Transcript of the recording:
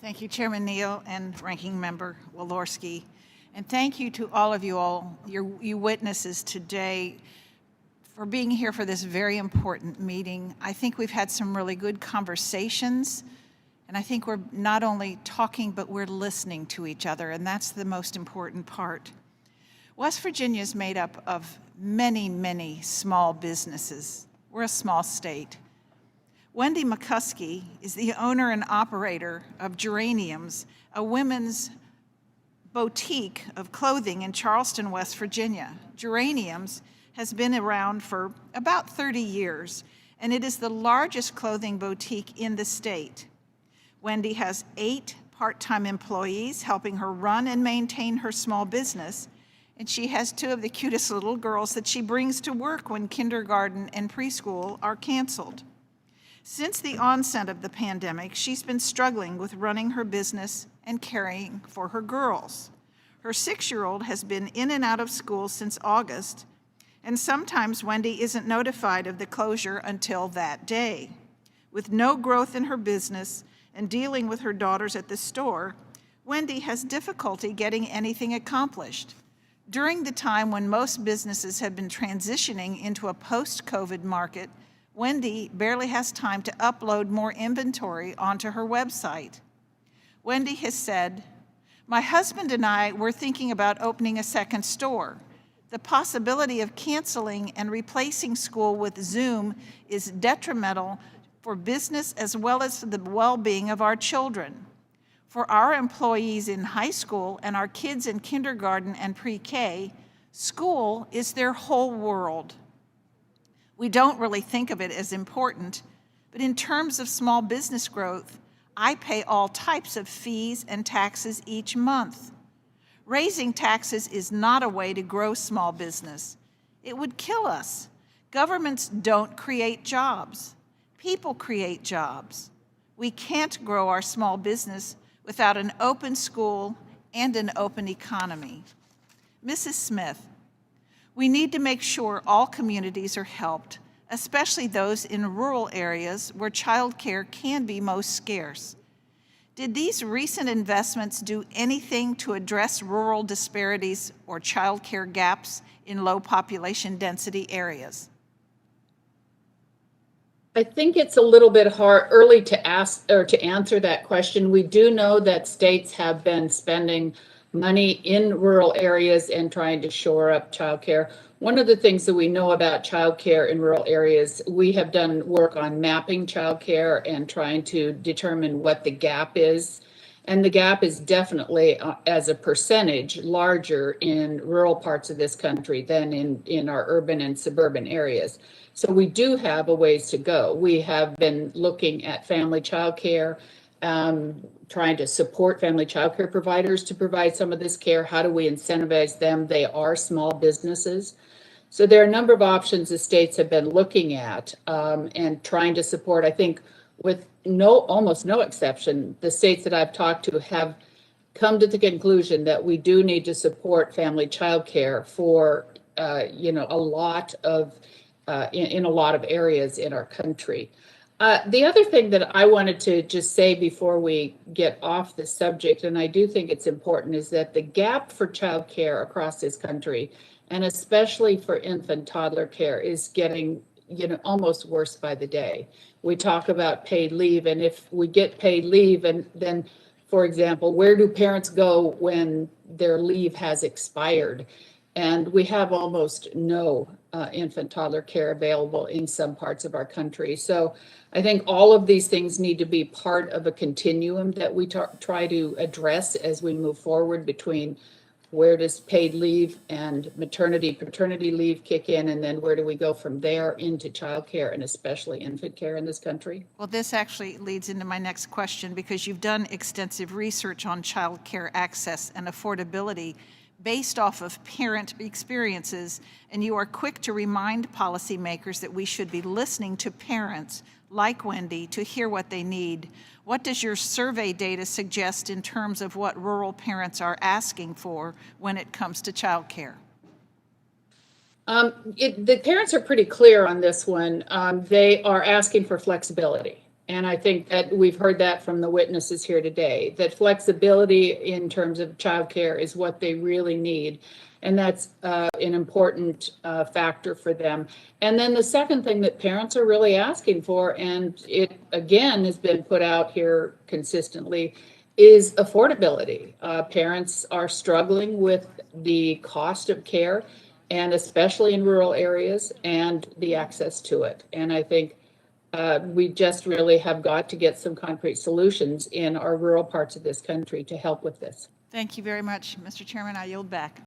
Thank you, Chairman Neal and Ranking Member Walorski. And thank you to all of you all, you witnesses today, for being here for this very important meeting. I think we've had some really good conversations, and I think we're not only talking, but we're listening to each other, and that's the most important part. West Virginia is made up of many, many small businesses. We're a small state. Wendy McCuskey is the owner and operator of Geraniums, a women's boutique of clothing in Charleston, West Virginia. Geraniums has been around for about 30 years, and it is the largest clothing boutique in the state. Wendy has 8 part-time employees helping her run and maintain her small business, and she has 2 of the cutest little girls that she brings to work when kindergarten and preschool are canceled. Since the onset of the pandemic, she's been struggling with running her business and caring for her girls. Her 6-year-old has been in and out of school since August, and sometimes Wendy isn't notified of the closure until that day. With no growth in her business and dealing with her daughters at the store, Wendy has difficulty getting anything accomplished. During the time when most businesses have been transitioning into a post-COVID market, Wendy barely has time to upload more inventory onto her website. Wendy has said, "My husband and I were thinking about opening a second store. The possibility of canceling and replacing school with Zoom is detrimental for business as well as the well-being of our children. For our employees in high school and our kids in kindergarten and pre-K, school is their whole world. We don't really think of it as important, but in terms of small business growth, I pay all types of fees and taxes each month. Raising taxes is not a way to grow small business. It would kill us. Governments don't create jobs. People create jobs. We can't grow our small business without an open school and an open economy." Mrs. Smith, we need to make sure all communities are helped, especially those in rural areas where childcare can be most scarce. Did these recent investments do anything to address rural disparities or childcare gaps in low population density areas? I think it's a little bit early to ask or to answer that question. We do know that states have been spending money in rural areas and trying to shore up childcare. One of the things that we know about childcare in rural areas, we have done work on mapping childcare and trying to determine what the gap is. And the gap is definitely, as a percentage, larger in rural parts of this country than in our urban and suburban areas. So we do have a ways to go. We have been looking at family childcare, trying to support family childcare providers to provide some of this care. How do we incentivize them? They are small businesses. So there are a number of options the states have been looking at and trying to support. I think with almost no exception, the states that I've talked to have come to the conclusion that we do need to support family childcare for a lot of in a lot of areas in our country. The other thing that I wanted to just say before we get off the subject, and I do think it's important, is that the gap for childcare across this country, and especially for infant toddler care, is getting almost worse by the day. We talk about paid leave, and if we get paid leave, and then, for example, where do parents go when their leave has expired? And we have almost no infant toddler care available in some parts of our country. So I think all of these things need to be part of a continuum that we try to address as we move forward between where does paid leave and maternity, paternity leave kick in, and then where do we go from there into childcare and especially infant care in this country? Well, this actually leads into my next question, because you've done extensive research on childcare access and affordability based off of parent experiences, and you are quick to remind policymakers that we should be listening to parents like Wendy to hear what they need. What does your survey data suggest in terms of what rural parents are asking for when it comes to childcare? The parents are pretty clear on this one. They are asking for flexibility. And I think that we've heard that from the witnesses here today, that flexibility in terms of childcare is what they really need. And that's an important factor for them. And then the second thing that parents are really asking for, and it again has been put out here consistently, is affordability. Parents are struggling with the cost of care, and especially in rural areas, and the access to it. And I think we just really have got to get some concrete solutions in our rural parts of this country to help with this. Thank you very much, Mr. Chairman. I yield back.